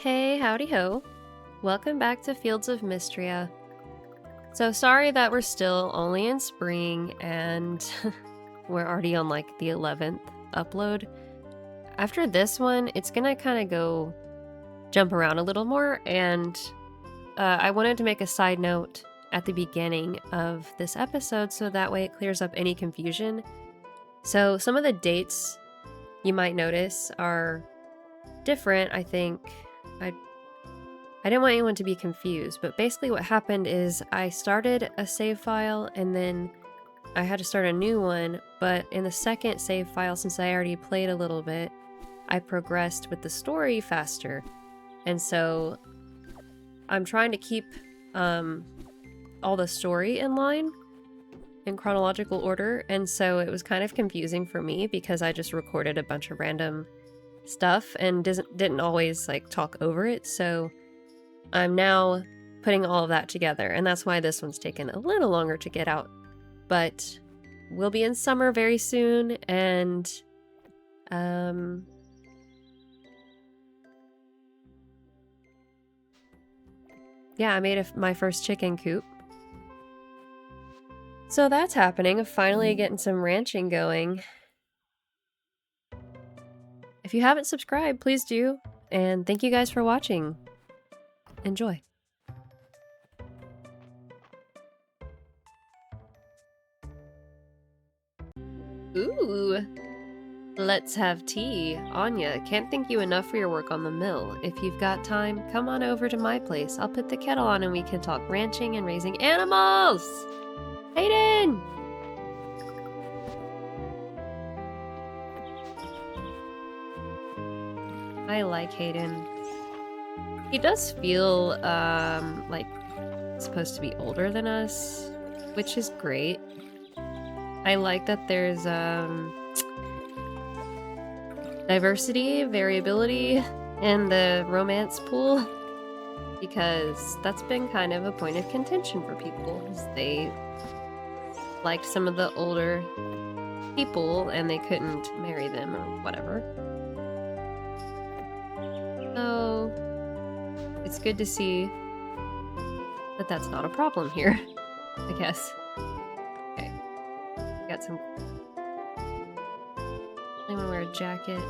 Hey, howdy ho. Welcome back to Fields of Mistria. So sorry that we're still only in spring and we're already on like the 11th upload. After this one, it's gonna kind of go jump around a little more, and I wanted to make a side note at the beginning of this episode so that way it clears up any confusion. So some of the dates you might notice are different, I think. I didn't want anyone to be confused, but basically what happened is I started a save file and then I had to start a new one, but in the second save file, since I already played a little bit, I progressed with the story faster. And so I'm trying to keep all the story in line in chronological order, and so it was kind of confusing for me because I just recorded a bunch of random stuff and didn't always like talk over it. So I'm now putting all of that together, and that's why this one's taken a little longer to get out. But we'll be in summer very soon, and yeah, I made my first chicken coop. So that's happening. I'm finally getting some ranching going. If you haven't subscribed, please do. And thank you guys for watching. Enjoy. Ooh. Let's have tea. Anya, can't thank you enough for your work on the mill. If you've got time, come on over to my place. I'll put the kettle on and we can talk ranching and raising animals! Hayden! I like Hayden. He does feel, like supposed to be older than us, which is great. I like that there's, diversity, variability in the romance pool, because that's been kind of a point of contention for people, because they liked some of the older people and they couldn't marry them or whatever. So it's good to see that that's not a problem here, I guess. Okay. Got some... Anyone wear a jacket?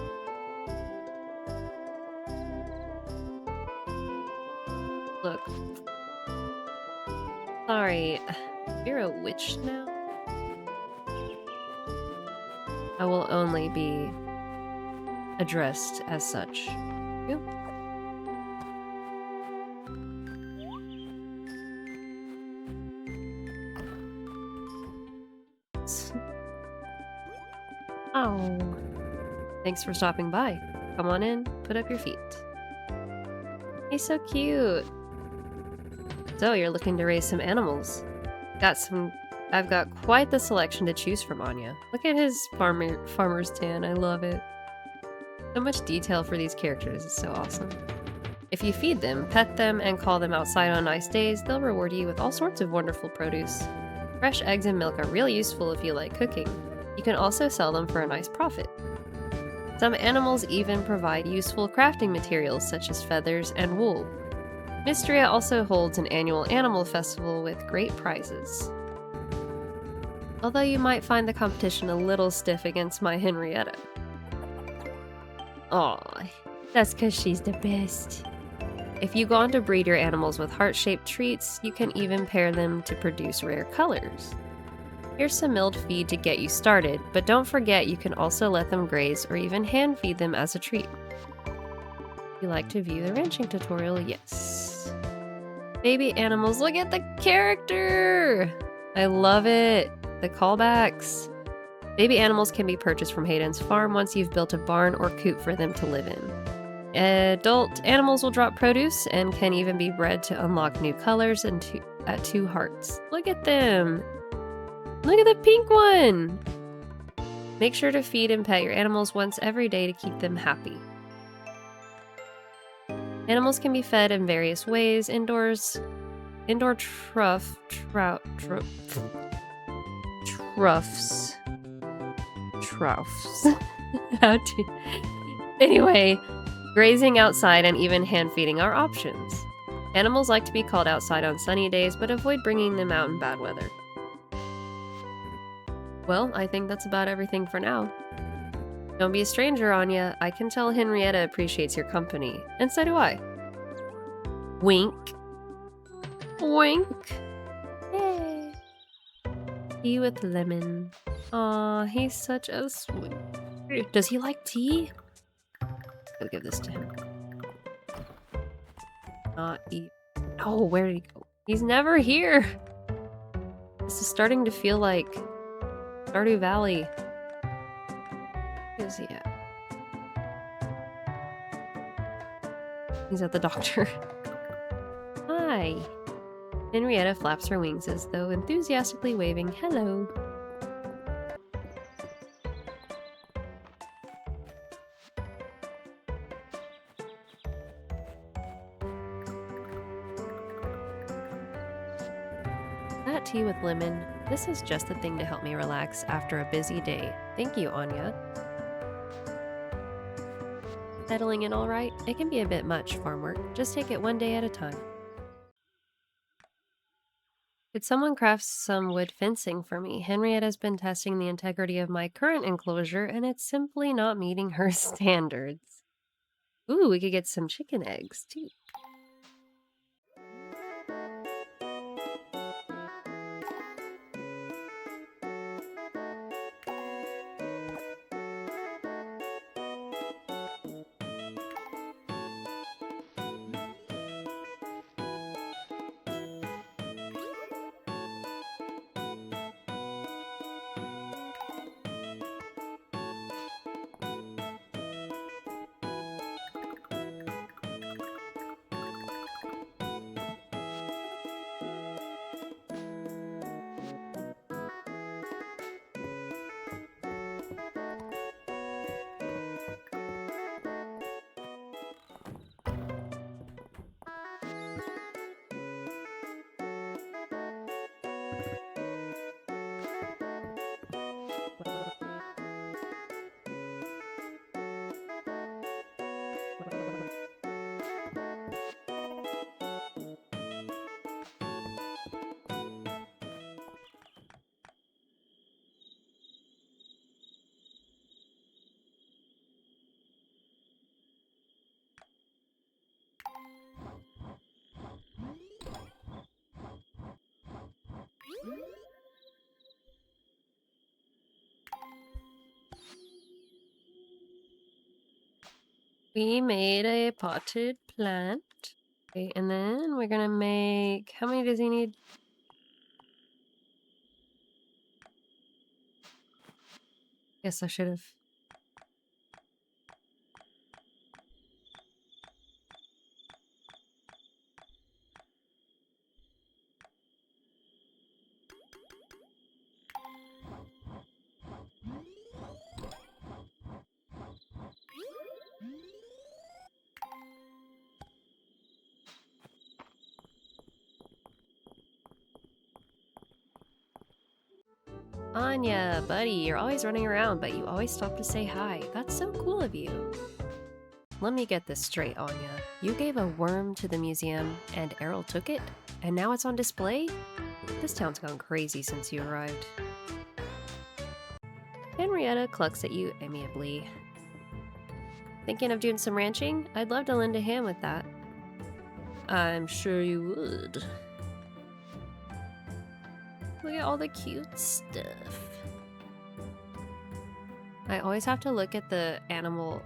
Look. Sorry. You're a witch now? I will only be addressed as such. You? Oh. Thanks for stopping by. Come on in, put up your feet. He's so cute. So you're looking to raise some animals. I've got quite the selection to choose from, Anya. Look at his farmer's tan, I love it. So much detail for these characters, it's so awesome. If you feed them, pet them, and call them outside on nice days, they'll reward you with all sorts of wonderful produce. Fresh eggs and milk are really useful if you like cooking. You can also sell them for a nice profit. Some animals even provide useful crafting materials such as feathers and wool. Mistria also holds an annual animal festival with great prizes. Although you might find the competition a little stiff against my Henrietta. Aw, that's because she's the best. If you go on to breed your animals with heart-shaped treats, you can even pair them to produce rare colors. Here's some milled feed to get you started, but don't forget you can also let them graze or even hand feed them as a treat. If you like to view the ranching tutorial, yes. Baby animals, look at the character! I love it! The callbacks. Baby animals can be purchased from Hayden's farm once you've built a barn or coop for them to live in. Adult animals will drop produce and can even be bred to unlock new colors at 2 hearts. Look at them! Look at the pink one! Make sure to feed and pet your animals once every day to keep them happy. Animals can be fed in various ways. Indoor troughs. How to... Anyway, Grazing outside and even hand feeding are options. Animals like to be called outside on sunny days, but avoid bringing them out in bad weather. Well, I think that's about everything for now. Don't be a stranger, Anya. I can tell Henrietta appreciates your company, and so do I. Wink. Wink. Yay. Tea with lemon. Aw, he's such a sweet. Does he like tea? I'll give this to him. Not eat. Oh, where did he go? He's never here. This is starting to feel like Stardew Valley. Where's he at? He's at the doctor. Hi. Henrietta flaps her wings as though enthusiastically waving hello. That tea with lemon. This is just the thing to help me relax after a busy day. Thank you, Anya. Settling in all right? It can be a bit much, farm work. Just take it one day at a time. Could someone craft some wood fencing for me? Henrietta's been testing the integrity of my current enclosure, and it's simply not meeting her standards. Ooh, we could get some chicken eggs, too. We made a potted plant. Okay, and then we're gonna make... How many does he need? Guess I should have... Anya, buddy, you're always running around, but you always stop to say hi. That's so cool of you. Let me get this straight, Anya. You gave a worm to the museum, and Errol took it? And now it's on display? This town's gone crazy since you arrived. Henrietta clucks at you amiably. Thinking of doing some ranching? I'd love to lend a hand with that. I'm sure you would. Look at all the cute stuff. I always have to look at the animal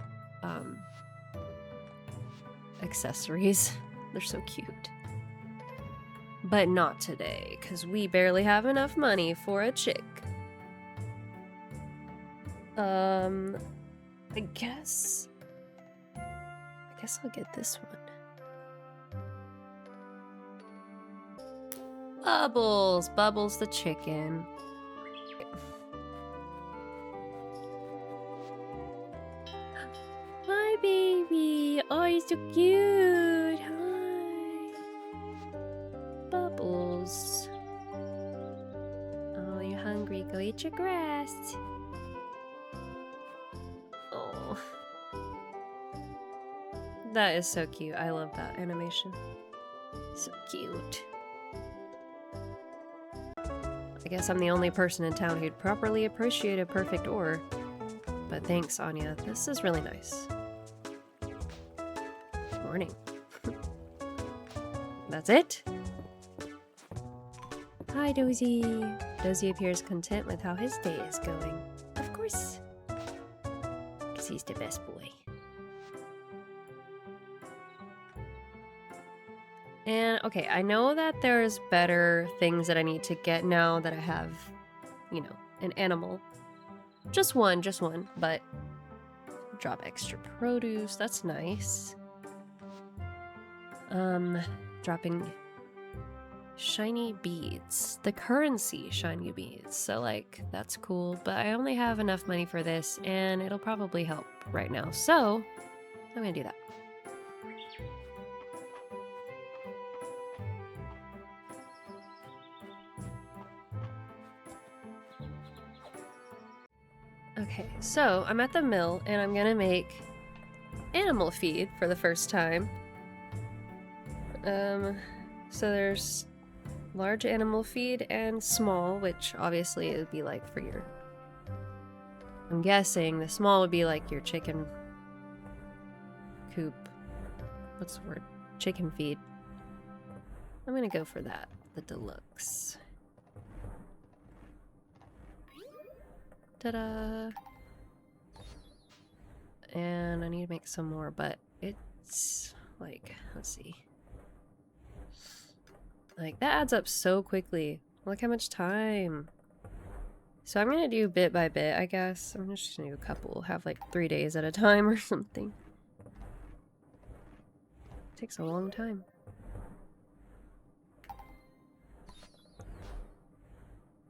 accessories. They're so cute. But not today, because we barely have enough money for a chick. I guess I'll get this one. Bubbles! Bubbles the chicken. Hi, baby! Oh, you're so cute! Hi! Bubbles. Oh, you're hungry. Go eat your grass. Oh. That is so cute. I love that animation. So cute. I guess I'm the only person in town who'd properly appreciate a perfect ore. But thanks, Anya. This is really nice. Morning. That's it? Hi, Dozy. Dozy appears content with how his day is going. Of course. Because he's the best boy. And, okay, I know that there's better things that I need to get now that I have, you know, an animal. Just one, but drop extra produce, that's nice. Dropping shiny beads. The currency shiny beads. So, like, that's cool, but I only have enough money for this, and it'll probably help right now. So, I'm gonna do that. Okay, so I'm at the mill and I'm gonna make animal feed for the first time. So there's large animal feed and small, which obviously it would be like for your... I'm guessing the small would be like your chicken coop. What's the word? Chicken feed. I'm gonna go for that, the deluxe. Ta-da! And I need to make some more, but it's like, let's see. Like, that adds up so quickly. Look how much time. So I'm gonna do bit by bit, I guess. I'm just gonna do a couple. Have like 3 days at a time or something. Takes a long time.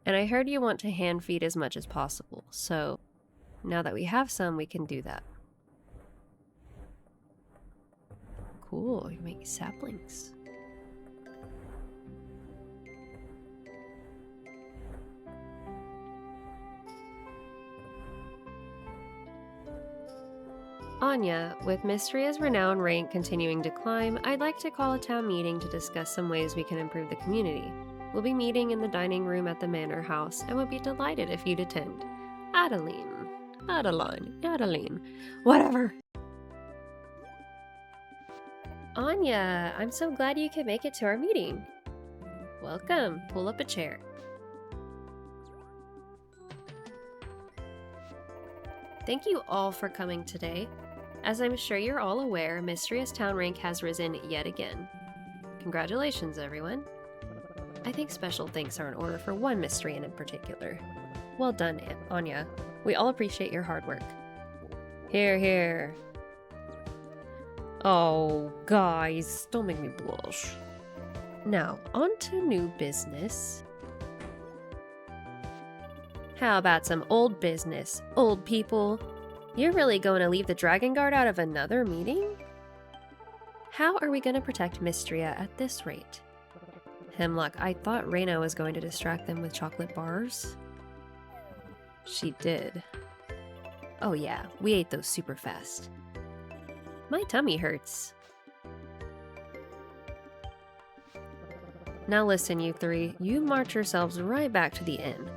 And I heard you want to hand feed as much as possible, so now that we have some, we can do that. Cool, you make saplings. Anya, with Mistria's renown rank continuing to climb, I'd like to call a town meeting to discuss some ways we can improve the community. We'll be meeting in the dining room at the manor house and would be delighted if you'd attend. Adeline. Whatever. Anya, I'm so glad you could make it to our meeting. Welcome. Pull up a chair. Thank you all for coming today. As I'm sure you're all aware, Mistria's town rank has risen yet again. Congratulations, everyone. I think special thanks are in order for one Mistrian in particular. Well done, Anya. We all appreciate your hard work. Hear, hear. Oh, guys, don't make me blush. Now, on to new business. How about some old business, old people? You're really going to leave the Dragon Guard out of another meeting? How are we going to protect Mistria at this rate? Hemlock, I thought Reyna was going to distract them with chocolate bars. She did. Oh yeah, we ate those super fast. My tummy hurts. Now listen, you three. You march yourselves right back to the inn.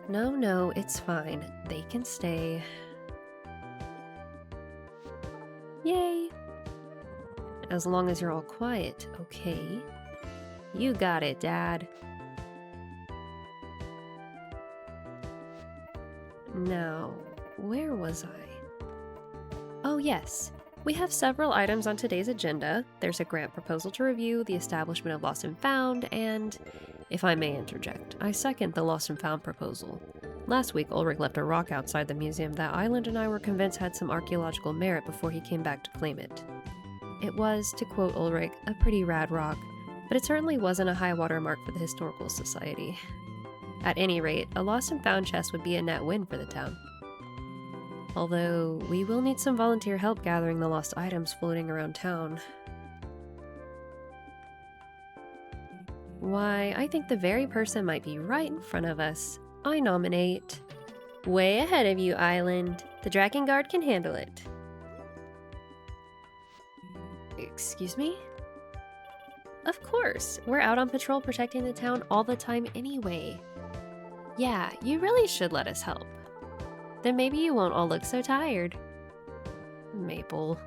No, it's fine. They can stay. Yay! As long as you're all quiet, okay? You got it, Dad. Now, where was I? Oh yes, we have several items on today's agenda. There's a grant proposal to review, the establishment of Lost and Found, and, if I may interject, I second the Lost and Found proposal. Last week, Ulrich left a rock outside the museum that Island and I were convinced had some archaeological merit before he came back to claim it. It was, to quote Ulrich, a pretty rad rock, but it certainly wasn't a high water mark for the Historical Society. At any rate, a Lost and Found chest would be a net win for the town. Although, we will need some volunteer help gathering the lost items floating around town. Why, I think the very person might be right in front of us. I nominate... Way ahead of you, Island. The Dragon Guard can handle it. Excuse me? Of course, we're out on patrol protecting the town all the time anyway. Yeah, you really should let us help. Then maybe you won't all look so tired. Maple.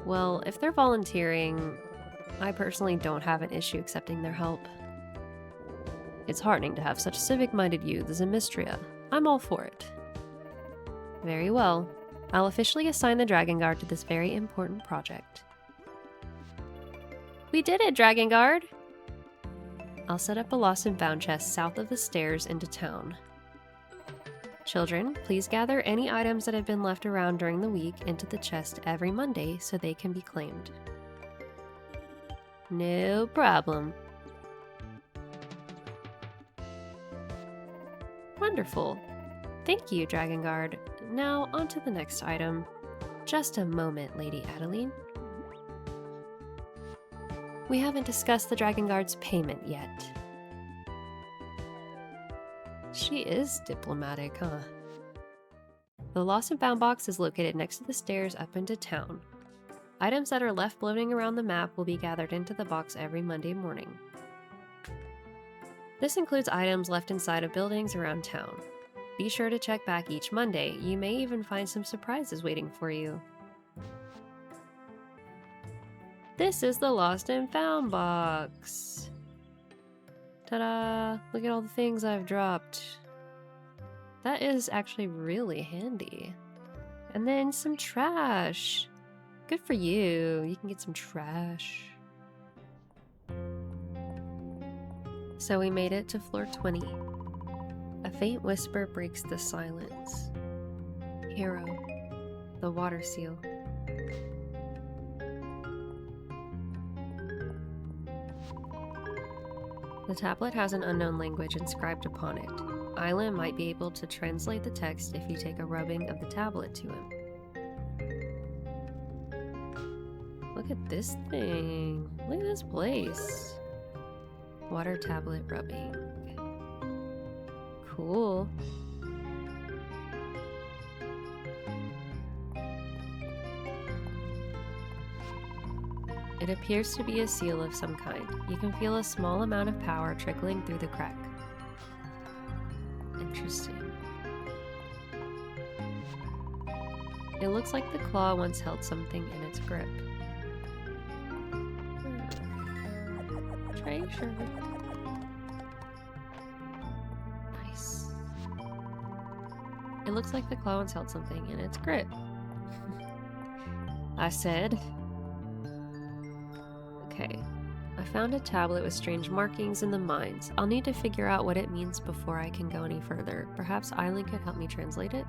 Well, if they're volunteering, I personally don't have an issue accepting their help. It's heartening to have such civic-minded youth as in Mistria. I'm all for it. Very well. I'll officially assign the Dragon Guard to this very important project. We did it, Dragon Guard! I'll set up a lost and found chest south of the stairs into town. Children, please gather any items that have been left around during the week into the chest every Monday so they can be claimed. No problem. Wonderful. Thank you, Dragon Guard. Now, on to the next item. Just a moment, Lady Adeline. We haven't discussed the Dragon Guard's payment yet. She is diplomatic, huh? The Lost and Found box is located next to the stairs up into town. Items that are left floating around the map will be gathered into the box every Monday morning. This includes items left inside of buildings around town. Be sure to check back each Monday. You may even find some surprises waiting for you. This is the Lost and Found box. Ta-da! Look at all the things I've dropped. That is actually really handy. And then some trash. Good for you. You can get some trash. So we made it to floor 20. A faint whisper breaks the silence. Hero. The water seal. The tablet has an unknown language inscribed upon it. Isla might be able to translate the text if you take a rubbing of the tablet to him. Look at this thing. Look at this place. Water tablet rubbing. Cool. It appears to be a seal of some kind. You can feel a small amount of power trickling through the crack. Interesting. It looks like the claw once held something in its grip. Treasure. Nice. It looks like the claw once held something in its grip. I said. Okay. I found a tablet with strange markings in the mines. I'll need to figure out what it means before I can go any further. Perhaps Eileen could help me translate it?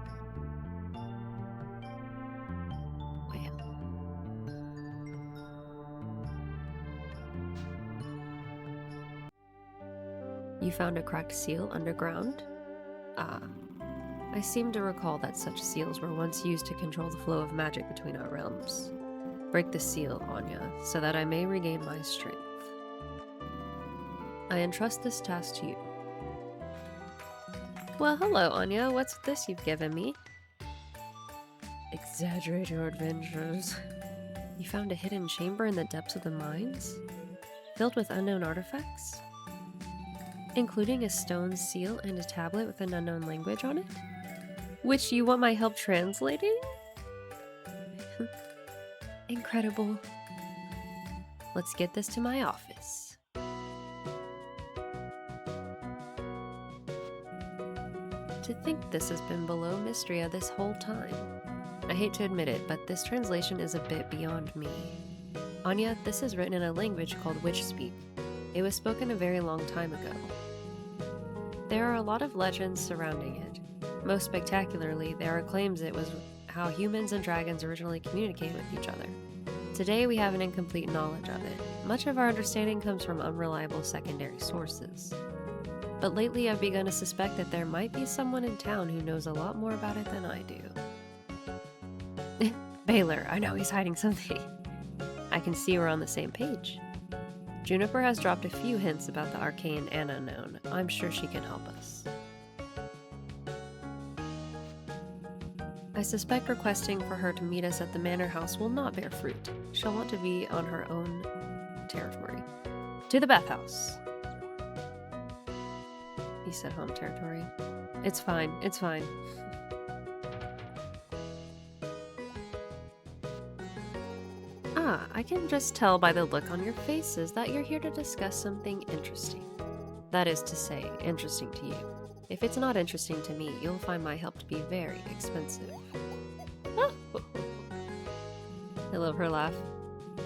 You found a cracked seal underground? Ah. I seem to recall that such seals were once used to control the flow of magic between our realms. Break the seal, Anya, so that I may regain my strength. I entrust this task to you. Well, hello, Anya. What's this you've given me? Exaggerate your adventures. You found a hidden chamber in the depths of the mines? Filled with unknown artifacts? Including a stone seal and a tablet with an unknown language on it? Which you want my help translating? Incredible. Let's get this to my office. To think this has been below Mistria this whole time. I hate to admit it, but this translation is a bit beyond me. Anya, this is written in a language called Witch Speak. It was spoken a very long time ago. There are a lot of legends surrounding it. Most spectacularly, there are claims it was how humans and dragons originally communicate with each other. Today we have an incomplete knowledge of it. Much of our understanding comes from unreliable secondary sources. But lately I've begun to suspect that there might be someone in town who knows a lot more about it than I do. Baylor, I know he's hiding something. I can see we're on the same page. Juniper has dropped a few hints about the arcane and unknown. I'm sure she can help us. I I suspect requesting for her to meet us at the manor house will not bear fruit. She'll want to be on her own territory. To the bathhouse. He said home territory. It's fine, it's fine. I can just tell by the look on your faces that you're here to discuss something interesting. That is to say, interesting to you. If it's not interesting to me, you'll find my help to be very expensive. I love her laugh.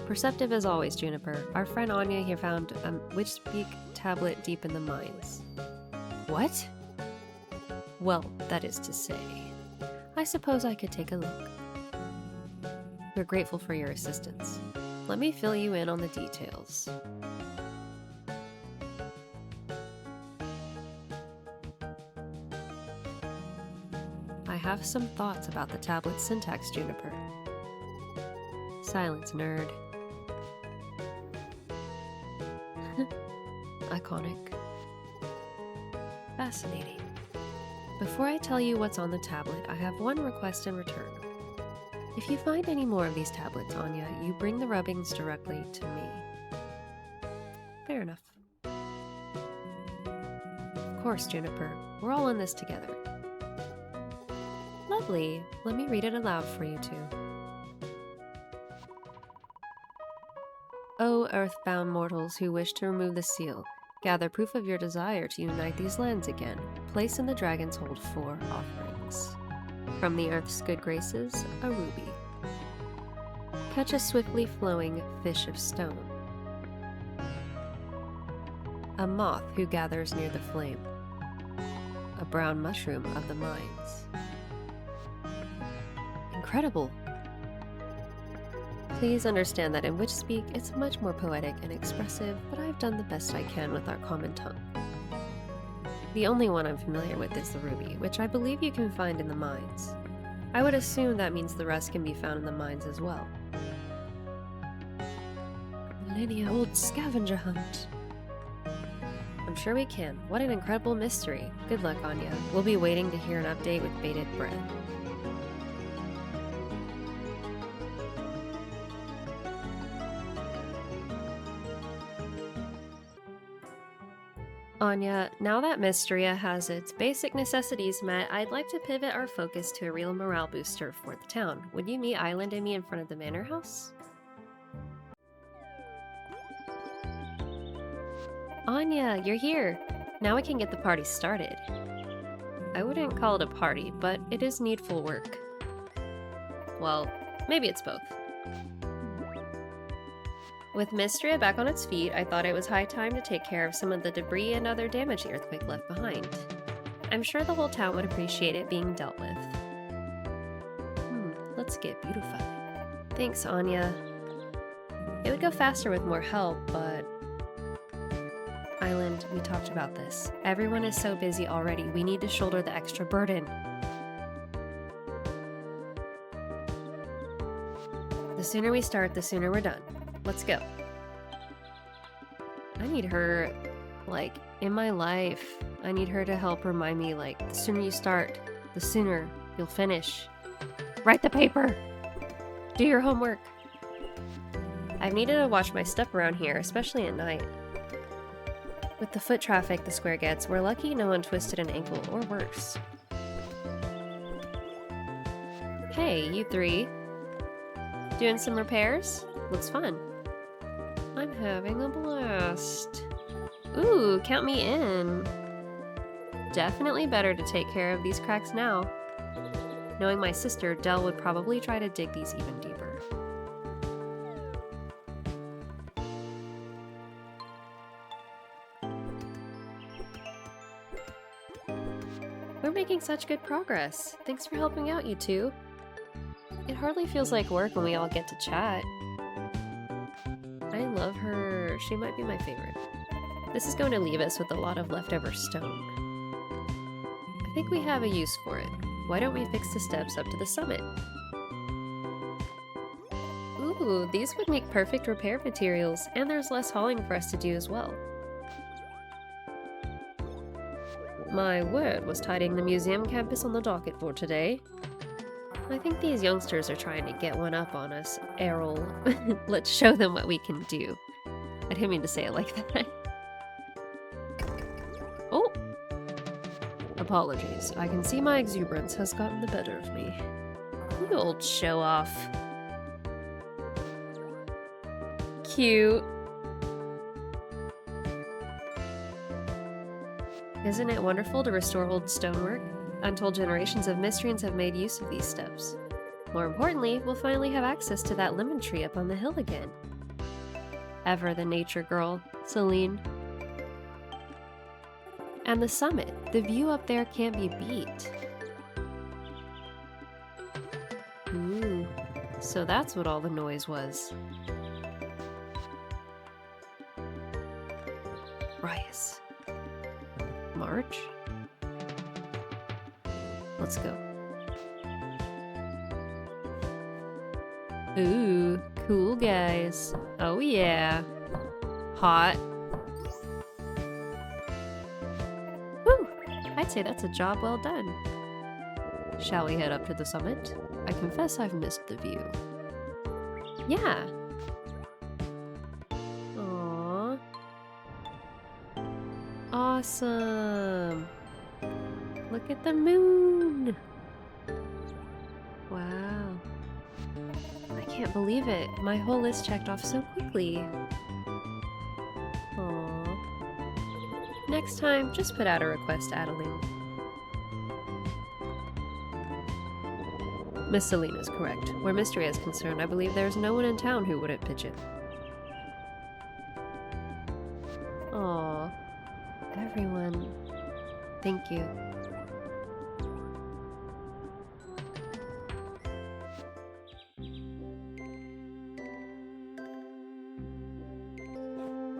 Perceptive as always, Juniper. Our friend Anya here found a witch-speak tablet deep in the mines. What? Well, that is to say, I suppose I could take a look. We're grateful for your assistance. Let me fill you in on the details. I have some thoughts about the tablet's syntax, Juniper. Silence, nerd. Iconic. Fascinating. Before I tell you what's on the tablet, I have one request in return. If you find any more of these tablets, Anya, you bring the rubbings directly to me. Fair enough. Of course, Juniper. We're all in this together. Lovely. Let me read it aloud for you two. O earthbound mortals who wish to remove the seal, gather proof of your desire to unite these lands again. Place in the dragon's hold 4 offerings. From the earth's good graces, a ruby. Catch a swiftly flowing fish of stone. A moth who gathers near the flame. A brown mushroom of the mines. Incredible! Please understand that in witch speak, it's much more poetic and expressive, but I've done the best I can with our common tongue. The only one I'm familiar with is the ruby, which I believe you can find in the mines. I would assume that means the rest can be found in the mines as well. Millennia-old scavenger hunt. I'm sure we can. What an incredible mystery. Good luck, Anya. We'll be waiting to hear an update with bated breath. Anya, now that Mistria has its basic necessities met, I'd like to pivot our focus to a real morale booster for the town. Would you meet Island and me in front of the manor house? Anya, you're here! Now we can get the party started. I wouldn't call it a party, but it is needful work. Well, maybe it's both. With Mistria back on its feet, I thought it was high time to take care of some of the debris and other damage the earthquake left behind. I'm sure the whole town would appreciate it being dealt with. Let's get beautified. Thanks, Anya. It would go faster with more help, but... Island, we talked about this. Everyone is so busy already, we need to shoulder the extra burden. The sooner we start, the sooner we're done. Let's go. I need her, like, in my life. I need her to help remind me, like, the sooner you start, the sooner you'll finish. Write the paper! Do your homework! I've needed to watch my step around here, especially at night. With the foot traffic the square gets, we're lucky no one twisted an ankle or worse. Hey, you three. Doing some repairs? Looks fun. I'm having a blast. Ooh, count me in. Definitely better to take care of these cracks now. Knowing my sister, Dell would probably try to dig these even deeper. We're making such good progress. Thanks for helping out, you two. It hardly feels like work when we all get to chat. I love her. She might be my favorite. This is going to leave us with a lot of leftover stone. I think we have a use for it. Why don't we fix the steps up to the summit? Ooh, these would make perfect repair materials, and there's less hauling for us to do as well. My word, was tidying the museum campus on the docket for today. I think these youngsters are trying to get one up on us, Errol. Let's show them what we can do. I didn't mean to say it like that. Oh! Apologies. I can see my exuberance has gotten the better of me. You old show-off. Cute. Isn't it wonderful to restore old stonework? Untold generations of Mistrians have made use of these steps. More importantly, we'll finally have access to that lemon tree up on the hill again. Ever the nature girl, Celine. And the summit. The view up there can't be beat. Ooh, so that's what all the noise was. Rice. March? Let's go. Ooh, cool guys. Oh yeah. Hot. Whew, I'd say that's a job well done. Shall we head up to the summit? I confess I've missed the view. Yeah. Aww. Awesome. Look at the moon. Wow. I can't believe it. My whole list checked off so quickly. Aww. Next time, just put out a request, Adeline. Miss Celine is correct. Where Mistria is concerned, I believe there's no one in town who wouldn't pitch it. Aww. Everyone. Thank you.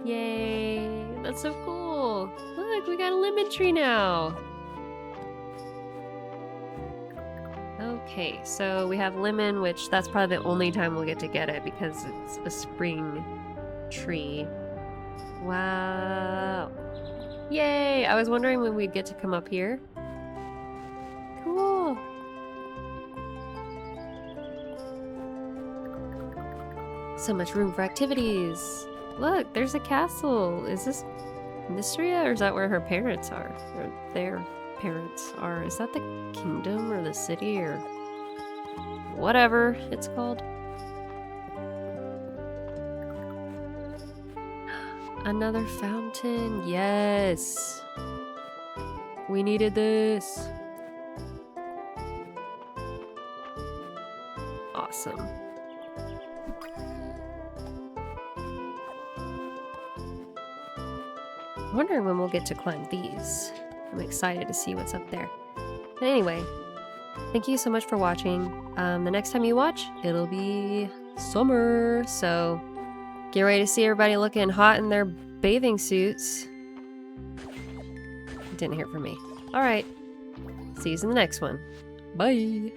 Yay! That's so cool! Look, we got a lemon tree now! Okay, so we have lemon, which that's probably the only time we'll get to get it because it's a spring tree. Wow! Yay! I was wondering when we'd get to come up here. Cool! So much room for activities! Look, there's a castle! Is this Mistria, or is that where her parents are? Or their parents are? Is that the kingdom, or the city, or whatever it's called? Another fountain! Yes! We needed this! Awesome. I'm wondering when we'll get to climb these. I'm excited to see what's up there. But anyway, thank you so much for watching. The next time you watch, it'll be summer, so get ready to see everybody looking hot in their bathing suits. Didn't hear from me. Alright, see you in the next one. Bye!